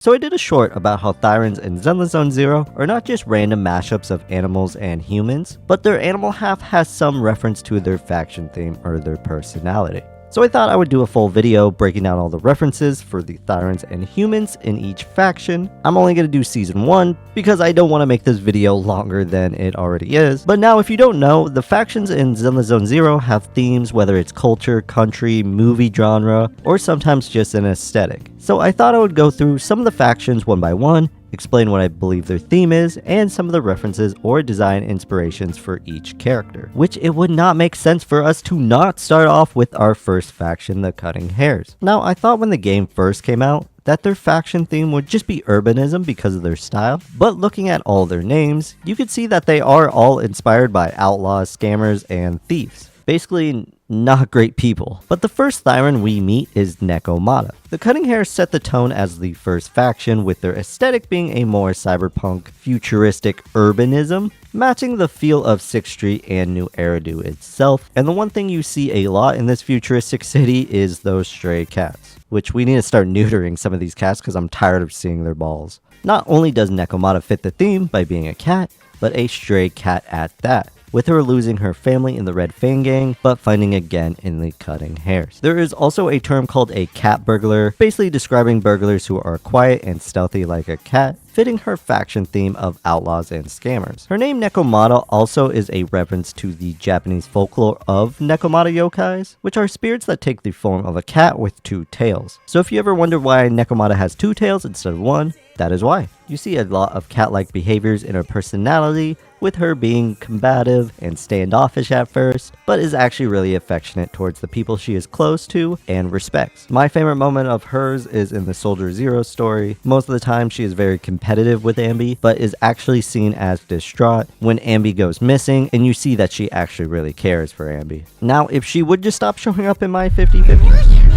So I did a short about how Thyrans in Zenless Zone Zero are not just random mashups of animals and humans, but their animal half has some reference to their faction theme or their personality. So I thought I would do a full video breaking down all the references for the Thyrans and humans in each faction. I'm only going to do season 1 because I don't want to make this video longer than it already is. But now if you don't know, the factions in Zenless Zone Zero have themes, whether it's culture, country, movie genre, or sometimes just an aesthetic. So I thought I would go through some of the factions one by one, explain what I believe their theme is, and some of the references or design inspirations for each character. Which it would not make sense for us to not start off with our first faction, the Cunning Hares. Now, I thought when the game first came out, that their faction theme would just be urbanism because of their style, but looking at all their names, you could see that they are all inspired by outlaws, scammers, and thieves. Basically, not great people. But the first Thyran we meet is Nekomata. The Cunning Hares set the tone as the first faction, with their aesthetic being a more cyberpunk, futuristic urbanism, matching the feel of 6th Street and New Eridu itself. And the one thing you see a lot in this futuristic city is those stray cats, which we need to start neutering some of these cats because I'm tired of seeing their balls. Not only does Nekomata fit the theme by being a cat, but a stray cat at that, with her losing her family in the Red Fang gang, but finding again in the Cunning Hares. There is also a term called a cat burglar, basically describing burglars who are quiet and stealthy like a cat, fitting her faction theme of outlaws and scammers. Her name Nekomata also is a reference to the Japanese folklore of Nekomata yokais, which are spirits that take the form of a cat with 2 tails. So if you ever wonder why Nekomata has 2 tails instead of 1, that is why. You see a lot of cat-like behaviors in her personality, with her being combative and standoffish at first, but is actually really affectionate towards the people she is close to and respects. My favorite moment of hers is in the Soldier Zero story. Most of the time she is very competitive with Ambi, but is actually seen as distraught when Ambi goes missing, and you see that she actually really cares for Ambi. Now, if she would just stop showing up in my 50/50.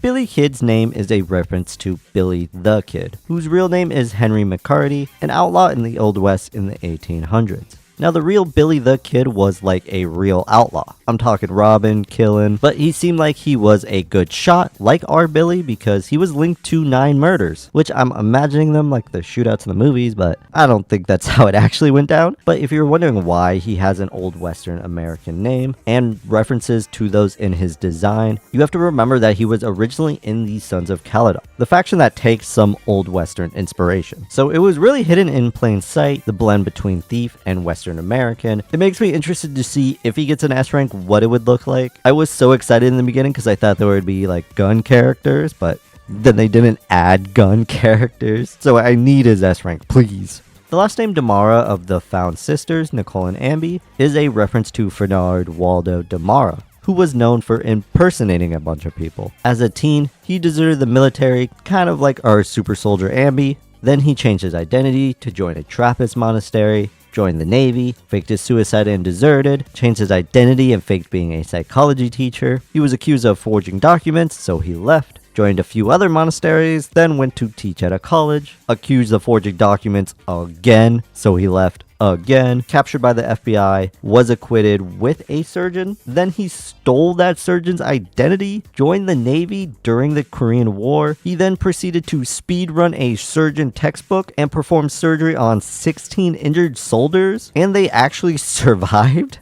Billy Kid's name is a reference to Billy the Kid, whose real name is Henry McCarty, an outlaw in the Old West in the 1800s. Now, the real Billy the Kid was like a real outlaw. I'm talking robbing, killing, but he seemed like he was a good shot, like our Billy, because he was linked to 9 murders, which I'm imagining them like the shootouts in the movies, but I don't think that's how it actually went down. But if you're wondering why he has an old Western American name and references to those in his design, you have to remember that he was originally in the Sons of Calydon, the faction that takes some old Western inspiration. So it was really hidden in plain sight, the blend between thief and Western American. It makes me interested to see if he gets an S rank, what it would look like. I was so excited in the beginning because I thought there would be like gun characters, but then they didn't add gun characters. So I need his S rank, please. The last name Damara of the Found Sisters, Nicole and Ambi, is a reference to Fernand Waldo Damara, who was known for impersonating a bunch of people. As a teen, he deserted the military, kind of like our super soldier Ambi. Then he changed his identity to join a Trappist monastery, joined the Navy, faked his suicide and deserted, changed his identity and faked being a psychology teacher. He was accused of forging documents, so he left, joined a few other monasteries, then went to teach at a college, accused of forging documents again, so he left again, captured by the FBI, was acquitted with a surgeon, then he stole that surgeon's identity, joined the Navy during the Korean War. He then proceeded to speedrun a surgeon textbook and perform surgery on 16 injured soldiers, and they actually survived.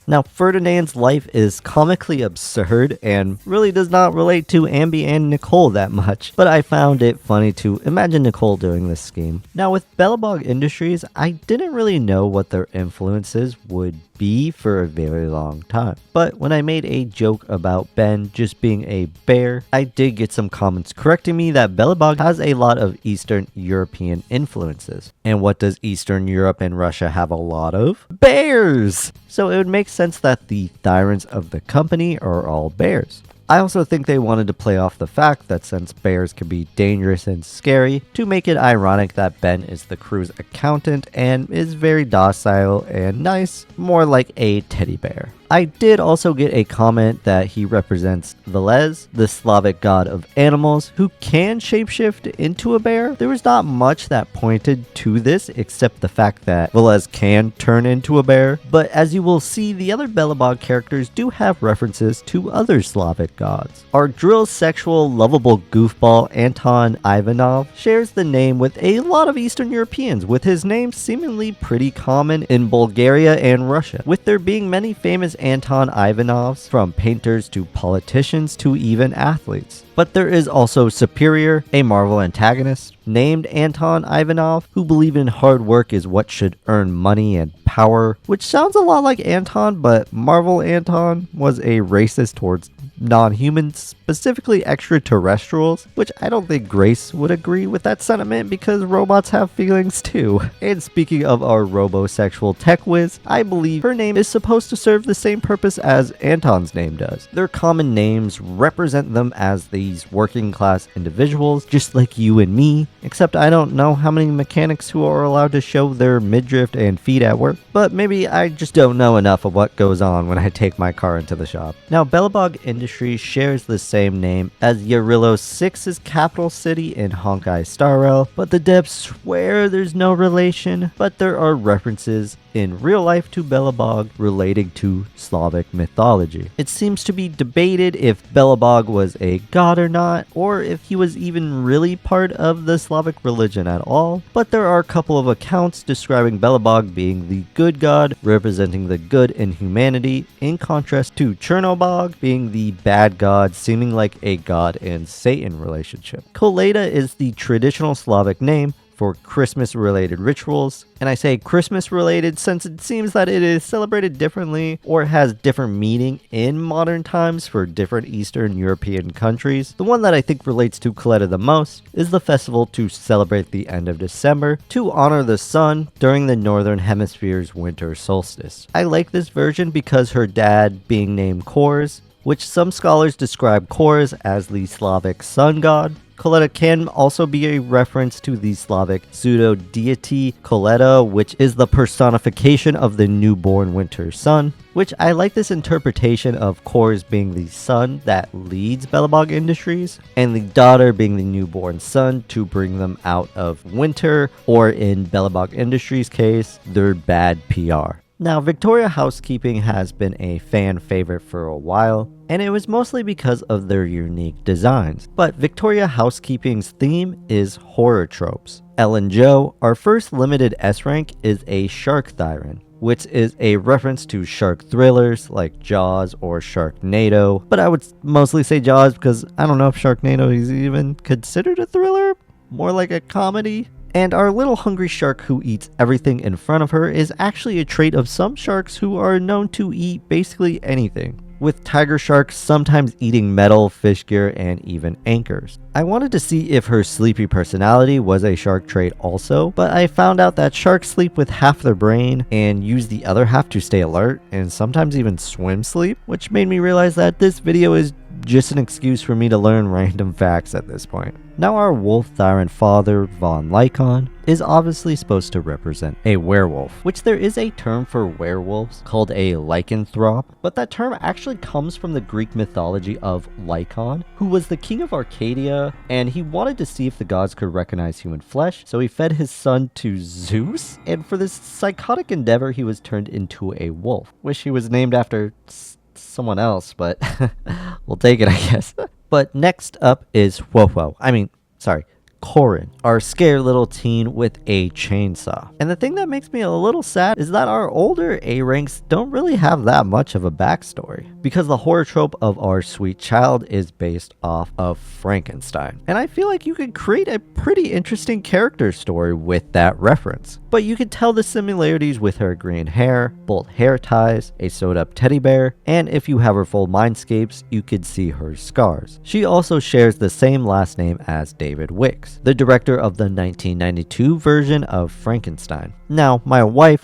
Now, Ferdinand's life is comically absurd and really does not relate to Ambi and Nicole that much, but I found it funny to imagine Nicole doing this scheme. Now, with Belobog Industries, I didn't really know what their influences would be for a very long time. But when I made a joke about Ben just being a bear, I did get some comments correcting me that Belobog has a lot of Eastern European influences. And what does Eastern Europe and Russia have a lot of? Bears! So it would make sense that the Thyrans of the company are all bears. I also think they wanted to play off the fact that since bears can be dangerous and scary, to make it ironic that Ben is the crew's accountant and is very docile and nice, more like a teddy bear. I did also get a comment that he represents Velez, the Slavic god of animals, who can shapeshift into a bear. There was not much that pointed to this except the fact that Velez can turn into a bear, but as you will see, the other Belobog characters do have references to other Slavic gods. Our drill sexual lovable goofball Anton Ivanov shares the name with a lot of Eastern Europeans, with his name seemingly pretty common in Bulgaria and Russia, with there being many famous Anton Ivanovs, from painters to politicians to even athletes. But there is also Superior, a Marvel antagonist, named Anton Ivanov, who believed in hard work is what should earn money and power, which sounds a lot like Anton, but Marvel Anton was a racist towards non-humans, specifically extraterrestrials, which I don't think Grace would agree with that sentiment because robots have feelings too. And speaking of our robosexual tech whiz, I believe her name is supposed to serve the same purpose as Anton's name does. Their common names represent them as these working class individuals, just like you and me, except I don't know how many mechanics who are allowed to show their midriff and feet at work, but maybe I just don't know enough of what goes on when I take my car into the shop. Now, Belobog Industries shares the same name as Yarilo 6's capital city in Honkai Star Rail, but the devs swear there's no relation, but there are references in real life to Belobog relating to Slavic mythology. It seems to be debated if Belobog was a god or not, or if he was even really part of the Slavic religion at all, but there are a couple of accounts describing Belobog being the good god, representing the good in humanity, in contrast to Chernobog being the bad god, seeming like a god and Satan relationship. Calydon is the traditional Slavic name for Christmas-related rituals, and I say Christmas-related since it seems that it is celebrated differently or has different meaning in modern times for different Eastern European countries. The one that I think relates to Calydon the most is the festival to celebrate the end of December to honor the sun during the Northern Hemisphere's winter solstice. I like this version because her dad being named Kors, which some scholars describe Kors as the Slavic sun god. Calydon can also be a reference to the Slavic pseudo-deity Calydon, which is the personification of the newborn winter sun, which I like this interpretation of Kors being the sun that leads Belobog Industries, and the daughter being the newborn son to bring them out of winter, or in Belobog Industries' case, their bad PR. Now, Victoria Housekeeping has been a fan favorite for a while, and it was mostly because of their unique designs. But Victoria Housekeeping's theme is horror tropes. Ellen Jo, our first limited S rank, is a shark thyran, which is a reference to shark thrillers like Jaws or Sharknado, but I would mostly say Jaws because I don't know if Sharknado is even considered a thriller, more like a comedy. And our little hungry shark who eats everything in front of her is actually a trait of some sharks who are known to eat basically anything, with tiger sharks sometimes eating metal, fish gear, and even anchors. I wanted to see if her sleepy personality was a shark trait also, but I found out that sharks sleep with half their brain and use the other half to stay alert, and sometimes even swim sleep, which made me realize that this video is just an excuse for me to learn random facts at this point. Now, our wolf thyran father, Von Lycon, is obviously supposed to represent a werewolf, which there is a term for werewolves called a lycanthrope, but that term actually comes from the Greek mythology of Lycon, who was the king of Arcadia, and he wanted to see if the gods could recognize human flesh, so he fed his son to Zeus, and for this psychotic endeavor he was turned into a wolf. Wish he was named after someone else, but we'll take it, I guess. But next up is Corin, our scared little teen with a chainsaw. And the thing that makes me a little sad is that our older A ranks don't really have that much of a backstory, because the horror trope of our sweet child is based off of Frankenstein. And I feel like you could create a pretty interesting character story with that reference. But you could tell the similarities with her green hair, bolt hair ties, a sewed up teddy bear, and if you have her full mindscapes, you could see her scars. She also shares the same last name as David Wicks, the director of the 1992 version of Frankenstein. Now, my wife,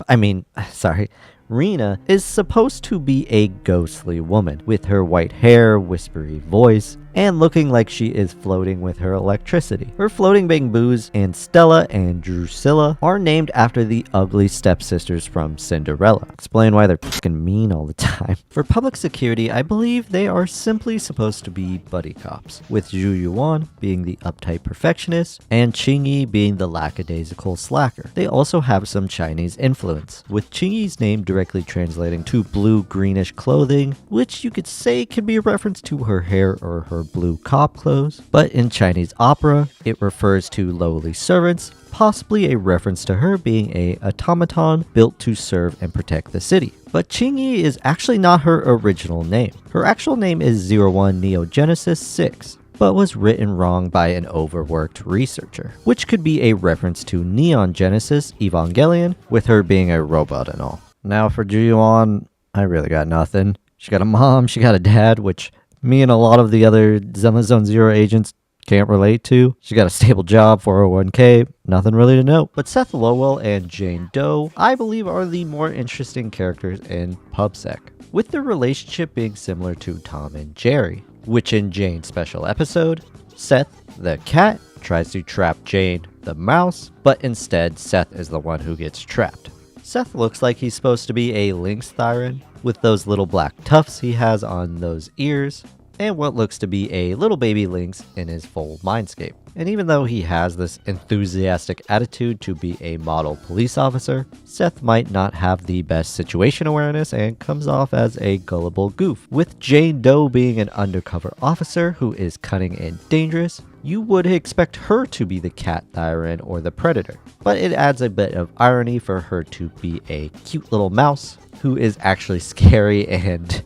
Rena, is supposed to be a ghostly woman with her white hair, whispery voice, and looking like she is floating with her electricity. Her floating bamboos and Stella and Drusilla are named after the ugly stepsisters from Cinderella. Explain why they're fucking mean all the time. For public security, I believe they are simply supposed to be buddy cops, with Zhu Yuan being the uptight perfectionist and Qingyi being the lackadaisical slacker. They also have some Chinese influence, with Qingyi's name directly translating to blue-greenish clothing, which you could say could be a reference to her hair or her blue cop clothes, but in Chinese opera, it refers to lowly servants, possibly a reference to her being a automaton built to serve and protect the city. But Qingyi is actually not her original name. Her actual name is 01 Neogenesis 6, but was written wrong by an overworked researcher, which could be a reference to Neon Genesis Evangelion, with her being a robot and all. Now for Juyuan, I really got nothing. She got a mom, she got a dad, which me and a lot of the other Zenless Zone Zero agents can't relate to. She got a stable job, 401k, nothing really to note. But Seth Lowell and Jane Doe, I believe, are the more interesting characters in PubSec, with their relationship being similar to Tom and Jerry, which in Jane's special episode, Seth, the cat, tries to trap Jane, the mouse, but instead Seth is the one who gets trapped. Seth looks like he's supposed to be a lynx thyron, with those little black tufts he has on those ears, and what looks to be a little baby lynx in his full mindscape. And even though he has this enthusiastic attitude to be a model police officer, Seth might not have the best situation awareness and comes off as a gullible goof. With Jane Doe being an undercover officer who is cunning and dangerous, you would expect her to be the cat thyron or the predator. But it adds a bit of irony for her to be a cute little mouse who is actually scary and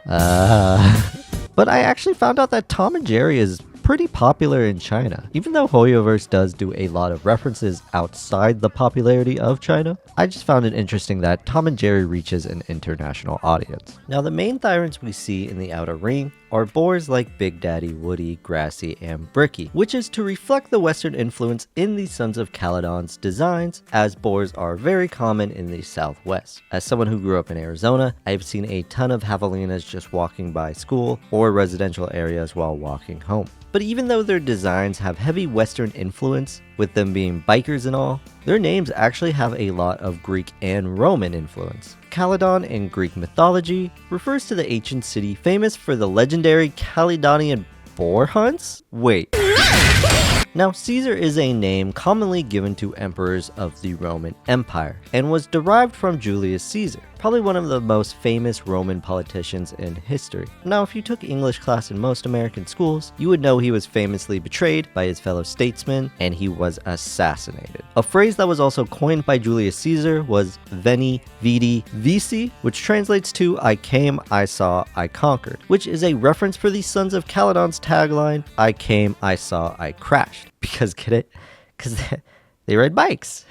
But I actually found out that Tom and Jerry is pretty popular in China. Even though Hoyoverse does do a lot of references outside the popularity of China, I just found it interesting that Tom and Jerry reaches an international audience. Now the main tyrants we see in the outer ring are boars like Big Daddy, Woody, Grassy, and Bricky, which is to reflect the Western influence in the Sons of Calydon's designs, as boars are very common in the Southwest. As someone who grew up in Arizona, I've seen a ton of javelinas just walking by school or residential areas while walking home. But even though their designs have heavy Western influence, with them being bikers and all, their names actually have a lot of Greek and Roman influence. Calydon in Greek mythology refers to the ancient city famous for the legendary Calydonian boar hunts? Wait. Now, Caesar is a name commonly given to emperors of the Roman Empire, and was derived from Julius Caesar, probably one of the most famous Roman politicians in history. Now, if you took English class in most American schools, you would know he was famously betrayed by his fellow statesmen, and he was assassinated. A phrase that was also coined by Julius Caesar was Veni, Vidi, Vici, which translates to I came, I saw, I conquered, which is a reference for the Sons of Calydon's tagline, I came, I saw, I crashed. Because, get it? Because they ride bikes.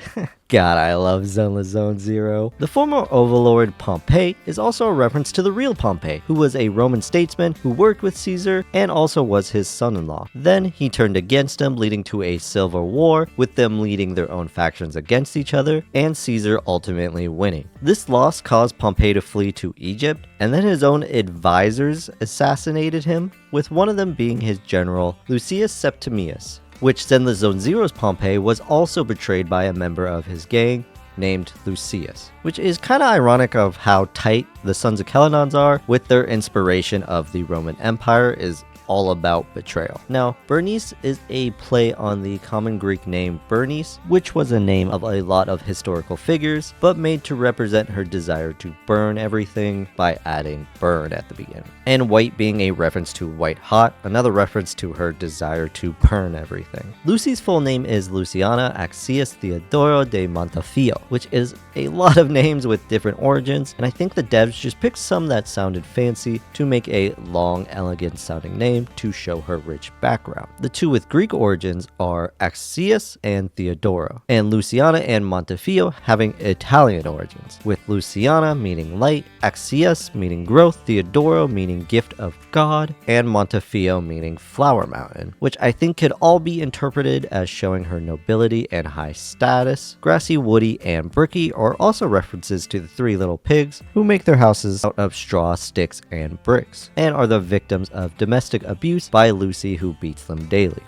God, I love Zenless Zone Zero. The former overlord Pompey is also a reference to the real Pompey, who was a Roman statesman who worked with Caesar and also was his son-in-law. Then he turned against him, leading to a civil war, with them leading their own factions against each other, and Caesar ultimately winning. This loss caused Pompey to flee to Egypt, and then his own advisors assassinated him, with one of them being his general Lucius Septimius, which Zenless Zone Zero's Pompey was also betrayed by a member of his gang named Lucius, which is kind of ironic of how tight the Sons of Calydon's are, with their inspiration of the Roman Empire is all about betrayal. Now, Bernice is a play on the common Greek name Bernice, which was a name of a lot of historical figures, but made to represent her desire to burn everything by adding burn at the beginning. And white being a reference to white hot, another reference to her desire to burn everything. Lucy's full name is Luciana Axius Theodoro de Montefiore, which is a lot of names with different origins, and I think the devs just picked some that sounded fancy to make a long, elegant sounding name to show her rich background. The two with Greek origins are Axius and Theodoro, and Luciana and Montefiore having Italian origins, with Luciana meaning light, Axius meaning growth, Theodoro meaning gift of God, and Montefiore meaning flower mountain, which I think could all be interpreted as showing her nobility and high status. Grassy, Woody, and Bricky are also references to the three little pigs who make their houses out of straw, sticks, and bricks, and are the victims of domestic abuse by Lucy, who beats them daily.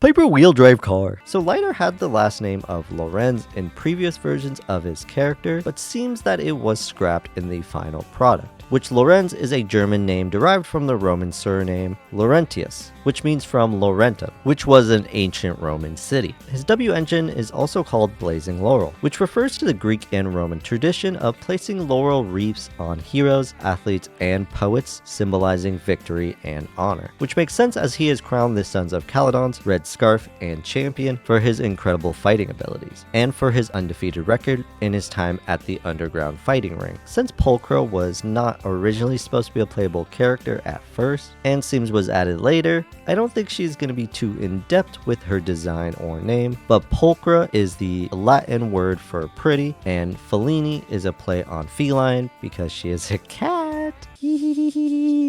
Piper wheel drive car. So Lyra had the last name of Lorenz in previous versions of his character, but seems that it was scrapped in the final product, which Lorenz is a German name derived from the Roman surname Laurentius, which means from Laurentum, which was an ancient Roman city. His W engine is also called Blazing Laurel, which refers to the Greek and Roman tradition of placing laurel wreaths on heroes, athletes, and poets, symbolizing victory and honor, which makes sense as he is crowned the Sons of Calydon's Red Scarf and Champion for his incredible fighting abilities, and for his undefeated record in his time at the underground fighting ring. Since Pulchra was not originally supposed to be a playable character at first, and seems was added later, I don't think she's going to be too in-depth with her design or name, but Pulchra is the Latin word for pretty, and Feline is a play on feline because she is a cat.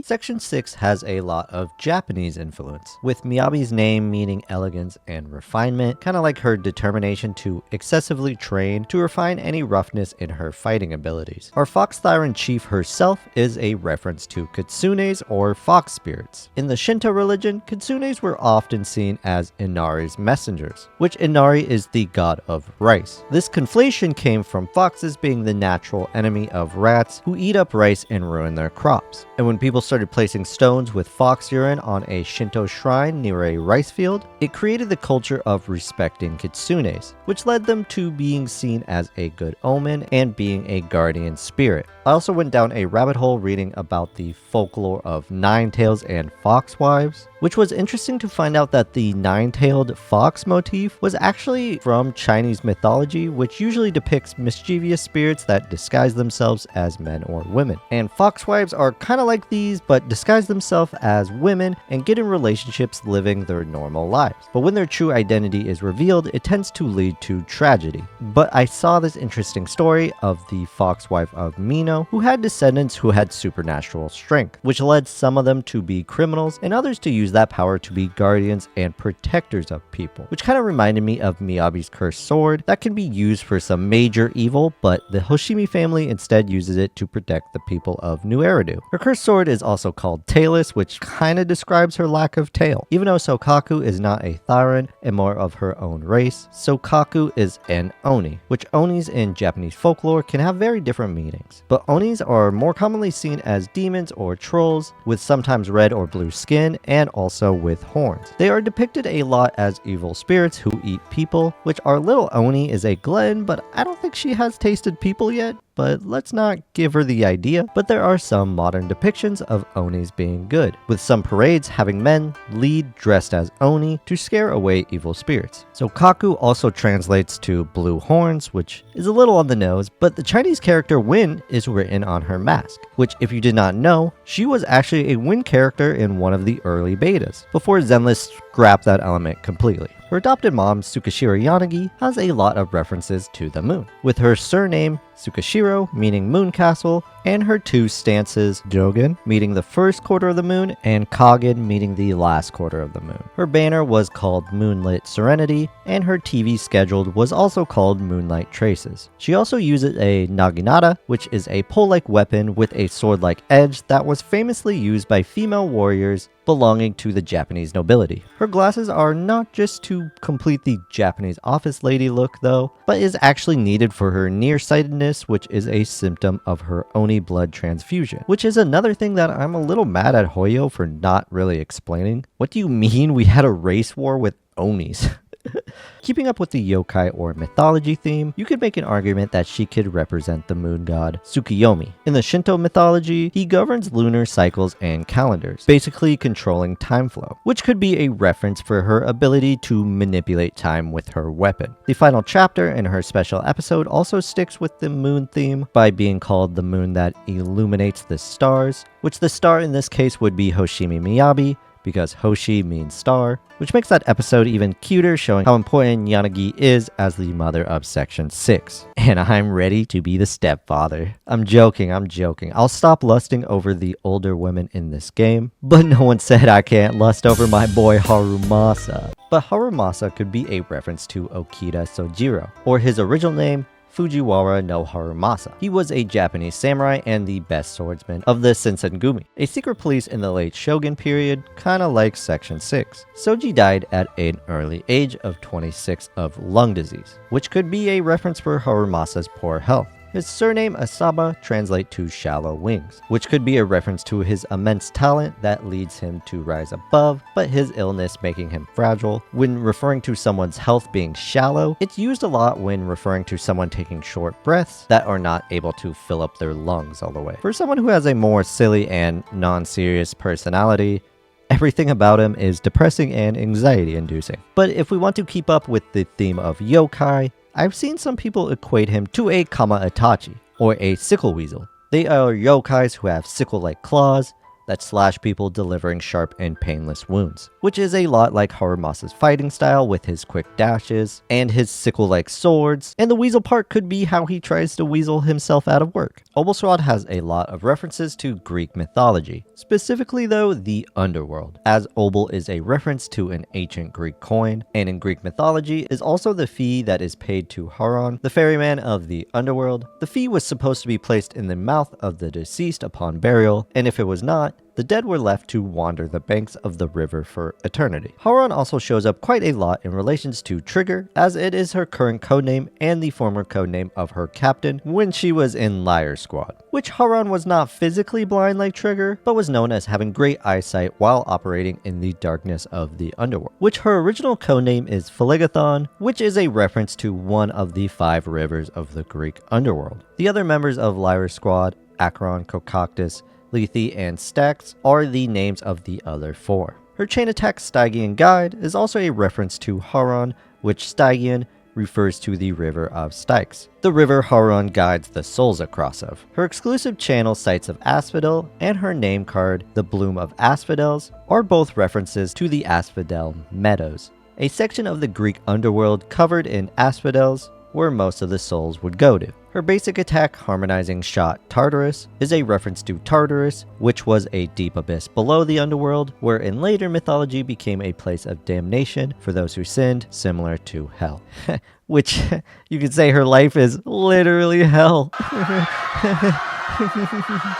Section 6 has a lot of Japanese influence, with Miyabi's name meaning elegance and refinement, kind of like her determination to excessively train to refine any roughness in her fighting abilities. Our Fox Thyran chief herself is a reference to kitsunes or fox spirits. In the Shinto religion, kitsunes were often seen as Inari's messengers, which Inari is the god of rice. This conflation came from foxes being the natural enemy of rats who eat up rice and ruin their crops. And when people started placing stones with fox urine on a Shinto shrine near a rice field, it created the culture of respecting kitsunes, which led them to being seen as a good omen and being a guardian spirit. I also went down a rabbit hole reading about the folklore of nine-tails and fox wives, which was interesting to find out that the nine-tailed fox motif was actually from Chinese mythology, which usually depicts mischievous spirits that disguise themselves as men or women. And fox wives are kind of like these, but disguise themselves as women and get in relationships living their normal lives. But when their true identity is revealed, it tends to lead to tragedy. But I saw this interesting story of the fox wife of Mino, who had descendants who had supernatural strength, which led some of them to be criminals and others to use that power to be guardians and protectors of people, which kind of reminded me of Miyabi's cursed sword that can be used for some major evil, but the Hoshimi family instead uses it to protect the people of New Eridu. Her cursed sword is also called Tailless, which kind of describes her lack of tail. Even though Sokaku is not a Thyran and more of her own race, Sokaku is an Oni, which Onis in Japanese folklore can have very different meanings. But Onis are more commonly seen as demons or trolls, with sometimes red or blue skin and also with horns. They are depicted a lot as evil spirits who eat people, which our little Oni is a glutton, but I don't think she has tasted people yet. But let's not give her the idea. But there are some modern depictions of Onis being good, with some parades having men lead dressed as Oni to scare away evil spirits. So Kaku also translates to blue horns, which is a little on the nose, but the Chinese character Win is written on her mask, which if you did not know, she was actually a Win character in one of the early betas, before Zenless scrapped that element completely. Her adopted mom, Tsukashiro Yanagi, has a lot of references to the moon, with her surname Tsukashiro meaning moon castle, and her two stances, Jogen meaning the first quarter of the moon and Kagen meaning the last quarter of the moon. Her banner was called Moonlit Serenity, and her TV scheduled was also called Moonlight Traces. She also uses a naginata, which is a pole-like weapon with a sword-like edge that was famously used by female warriors belonging to the Japanese nobility. Her glasses are not just to complete the Japanese office lady look though, but is actually needed for her nearsightedness, which is a symptom of her Oni blood transfusion, which is another thing that I'm a little mad at Hoyo for not really explaining. What do you mean we had a race war with Onis? Keeping up with the yokai or mythology theme, you could make an argument that she could represent the moon god Tsukuyomi. In the Shinto mythology, he governs lunar cycles and calendars, basically controlling time flow, which could be a reference for her ability to manipulate time with her weapon. The final chapter in her special episode also sticks with the moon theme by being called the moon that illuminates the stars, which the star in this case would be Hoshimi Miyabi, because Hoshi means star, which makes that episode even cuter, showing how important Yanagi is as the mother of Section 6. And I'm ready to be the stepfather. I'm joking. I'll stop lusting over the older women in this game, but no one said I can't lust over my boy Harumasa. But Harumasa could be a reference to Okita Sojiro, or his original name, Fujiwara no Harumasa. He was a Japanese samurai and the best swordsman of the Shinsengumi, a secret police in the late Shogun period, kinda like Section 6. Soji died at an early age of 26 of lung disease, which could be a reference for Harumasa's poor health. His surname Asaba translates to shallow wings, which could be a reference to his immense talent that leads him to rise above, but his illness making him fragile. When referring to someone's health being shallow, it's used a lot when referring to someone taking short breaths that are not able to fill up their lungs all the way. For someone who has a more silly and non-serious personality, everything about him is depressing and anxiety-inducing. But if we want to keep up with the theme of yokai, I've seen some people equate him to a Kama Itachi, or a sickle weasel. They are yokais who have sickle-like claws that slash people, delivering sharp and painless wounds, which is a lot like Harumasa's fighting style with his quick dashes and his sickle-like swords, and the weasel part could be how he tries to weasel himself out of work. Obol Squad has a lot of references to Greek mythology, specifically though the underworld, as Obol is a reference to an ancient Greek coin, and in Greek mythology is also the fee that is paid to Haron, the ferryman of the underworld. The fee was supposed to be placed in the mouth of the deceased upon burial, and if it was not, the dead were left to wander the banks of the river for eternity. Haron also shows up quite a lot in relations to Trigger, as it is her current codename and the former codename of her captain when she was in Lyra Squad, which Haron was not physically blind like Trigger, but was known as having great eyesight while operating in the darkness of the underworld, which her original codename is Phlegethon, which is a reference to one of the 5 rivers of the Greek underworld. The other members of Lyra Squad, Acheron, Kokoctus, Lethe, and Stax are the names of the other 4. Her chain attack Stygian Guide is also a reference to Haron, which Stygian refers to the river of Styx, the river Haron guides the souls across of. Her exclusive channel Sights of Asphodel and her name card, the Bloom of Asphodels, are both references to the Asphodel Meadows, a section of the Greek underworld covered in asphodels where most of the souls would go to. Her basic attack, Harmonizing Shot Tartarus, is a reference to Tartarus, which was a deep abyss below the underworld, where in later mythology became a place of damnation for those who sinned, similar to hell. Which, you could say her life is literally hell.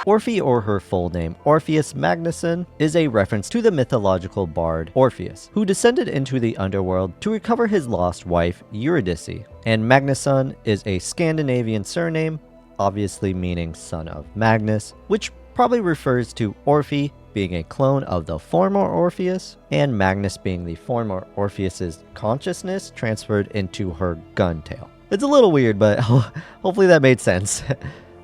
Orphe, or her full name Orpheus Magnusson, is a reference to the mythological bard Orpheus, who descended into the underworld to recover his lost wife Eurydice, and Magnusson is a Scandinavian surname, obviously meaning son of Magnus, which probably refers to Orphe being a clone of the former Orpheus, and Magnus being the former Orpheus's consciousness transferred into her gun tail. It's a little weird, but hopefully that made sense.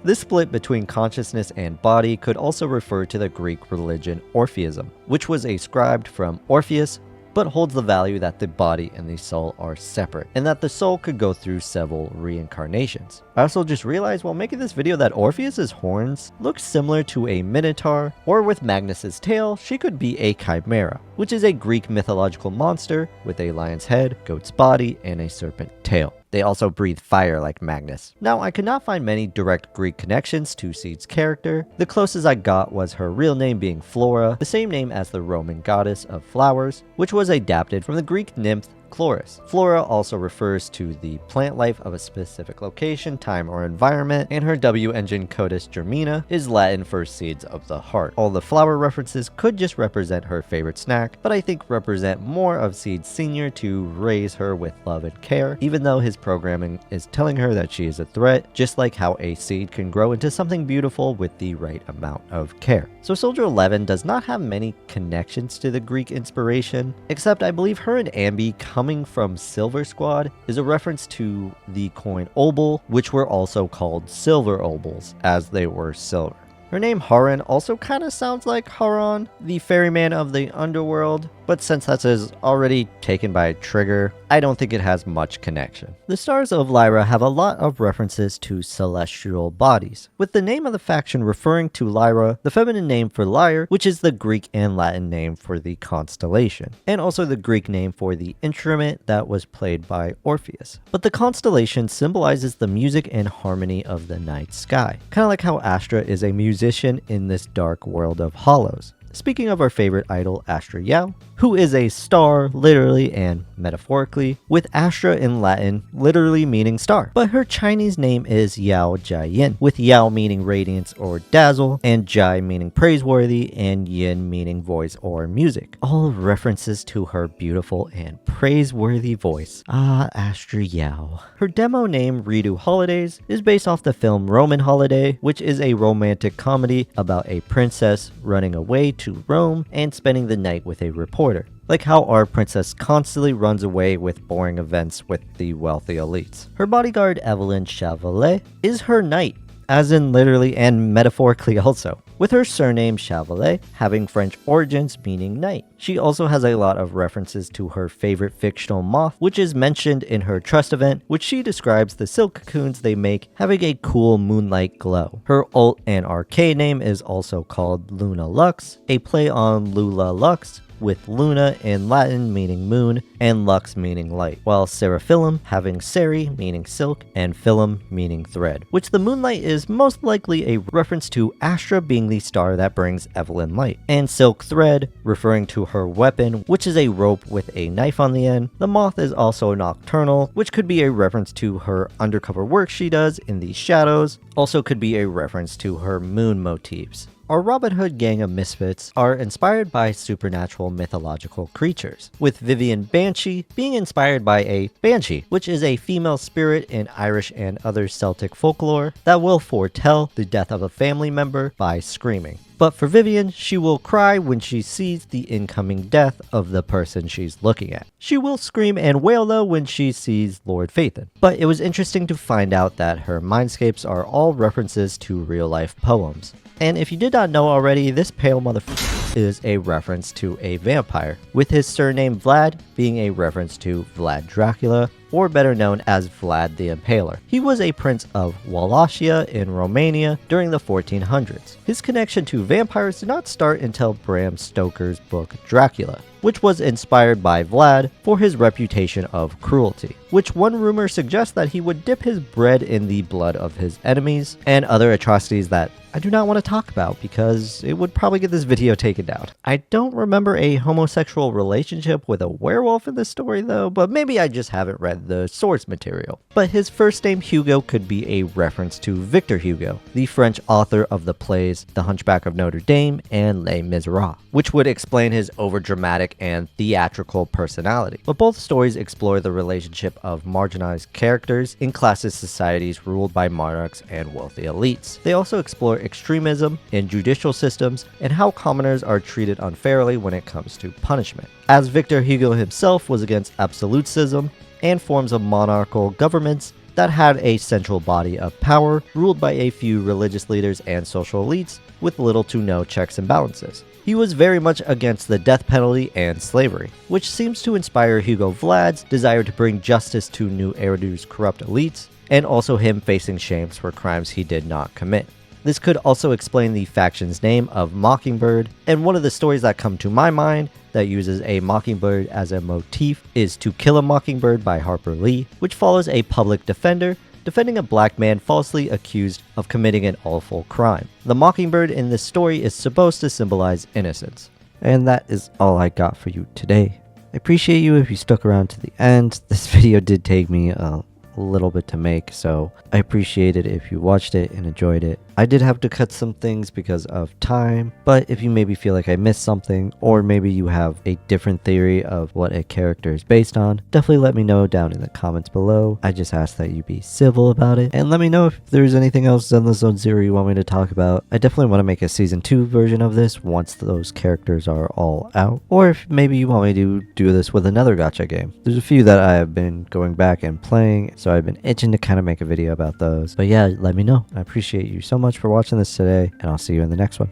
This split between consciousness and body could also refer to the Greek religion Orpheism, which was ascribed from Orpheus, but holds the value that the body and the soul are separate, and that the soul could go through several reincarnations. I also just realized while making this video that Orpheus's horns look similar to a minotaur, or with Magnus's tail, she could be a chimera, which is a Greek mythological monster with a lion's head, goat's body, and a serpent tail. They also breathe fire like Magnus. Now, I could not find many direct Greek connections to Seed's character. The closest I got was her real name being Flora, the same name as the Roman goddess of flowers, which was adapted from the Greek nymph Chloris. Flora also refers to the plant life of a specific location, time, or environment, and her W engine Cotus Germina is Latin for seeds of the heart. All the flower references could just represent her favorite snack, but I think represent more of Seed's senior to raise her with love and care, even though his programming is telling her that she is a threat, just like how a seed can grow into something beautiful with the right amount of care. So Soldier 11 does not have many connections to the Greek inspiration, except I believe her and Ambi coming from Silver Squad is a reference to the coin Obol, which were also called Silver Obols, as they were silver. Her name Haran also kind of sounds like Haron, the ferryman of the underworld, but since that is already taken by Trigger, I don't think it has much connection. The stars of Lyra have a lot of references to celestial bodies, with the name of the faction referring to Lyra, the feminine name for lyre, which is the Greek and Latin name for the constellation, and also the Greek name for the instrument that was played by Orpheus. But the constellation symbolizes the music and harmony of the night sky, kind of like how Astra is a musician in this dark world of hollows. speaking of our favorite idol, Astra Yao, who is a star literally and metaphorically, with Astra in Latin literally meaning star. But her Chinese name is Yao Jiayin, with Yao meaning radiance or dazzle, and Jai meaning praiseworthy, and Yin meaning voice or music. All references to her beautiful and praiseworthy voice. Ah, Astra Yao. Her demo name, Redo Holidays, is based off the film Roman Holiday, which is a romantic comedy about a princess running away to Rome and spending the night with a reporter. Like how our princess constantly runs away with boring events with the wealthy elites. Her bodyguard, Evelyn Chavalet, is her knight, as in literally and metaphorically also, with her surname Chavalet having French origins meaning knight. She also has a lot of references to her favorite fictional moth, which is mentioned in her trust event, which she describes the silk cocoons they make having a cool moonlight glow. Her ult and arcade name is also called Luna Lux, a play on Lula Lux, with Luna in Latin meaning moon and Lux meaning light, while Seraphilum having Seri meaning silk and Philum meaning thread, which the moonlight is most likely a reference to Astra being the star that brings Evelyn light, and silk thread referring to her weapon, which is a rope with a knife on the end. The moth is also nocturnal, which could be a reference to her undercover work she does in the shadows, also could be a reference to her moon motifs. Our Robin Hood gang of misfits are inspired by supernatural mythological creatures, with Vivian Banshee being inspired by a banshee, which is a female spirit in Irish and other Celtic folklore that will foretell the death of a family member by screaming. But for Vivian, she will cry when she sees the incoming death of the person she's looking at. She will scream and wail though when she sees Lord Phaethon. But it was interesting to find out that her mindscapes are all references to real life poems. And if you did not know already, this pale motherfucker is a reference to a vampire, with his surname Vlad being a reference to Vlad Dracula, or better known as Vlad the Impaler. He was a prince of Wallachia in Romania during the 1400s. His connection to vampires did not start until Bram Stoker's book Dracula, which was inspired by Vlad for his reputation of cruelty, which one rumor suggests that he would dip his bread in the blood of his enemies, and other atrocities that I do not want to talk about because it would probably get this video taken down. I don't remember a homosexual relationship with a werewolf in this story though, but maybe I just haven't read the source material. But his first name Hugo could be a reference to Victor Hugo, the French author of the plays The Hunchback of Notre Dame and Les Miserables, which would explain his overdramatic and theatrical personality. But both stories explore the relationship of marginalized characters in classist societies ruled by monarchs and wealthy elites. They also explore extremism in judicial systems and how commoners are treated unfairly when it comes to punishment. As Victor Hugo himself was against absolutism and forms of monarchical governments that had a central body of power ruled by a few religious leaders and social elites with little to no checks and balances. He was very much against the death penalty and slavery, which seems to inspire Hugo Vlad's desire to bring justice to New Eridu's corrupt elites, and also him facing shames for crimes he did not commit. This could also explain the faction's name of Mockingbird, and one of the stories that come to my mind that uses a mockingbird as a motif is To Kill a Mockingbird by Harper Lee, which follows a public defender defending a black man falsely accused of committing an awful crime. The mockingbird in this story is supposed to symbolize innocence. And that is all I got for you today. I appreciate you if you stuck around to the end. This video did take me a little bit to make, so I appreciate it if you watched it and enjoyed it. I did have to cut some things because of time, but if you maybe feel like I missed something, or maybe you have a different theory of what a character is based on, definitely let me know down in the comments below. I just ask that you be civil about it, and let me know if there's anything else Zenless Zone Zero you want me to talk about. I definitely want to make a season 2 version of this once those characters are all out, or if maybe you want me to do this with another gacha game. There's a few that I have been going back and playing, so I've been itching to kind of make a video about those. But yeah, let me know. I appreciate you so much for watching this today, and I'll see you in the next one.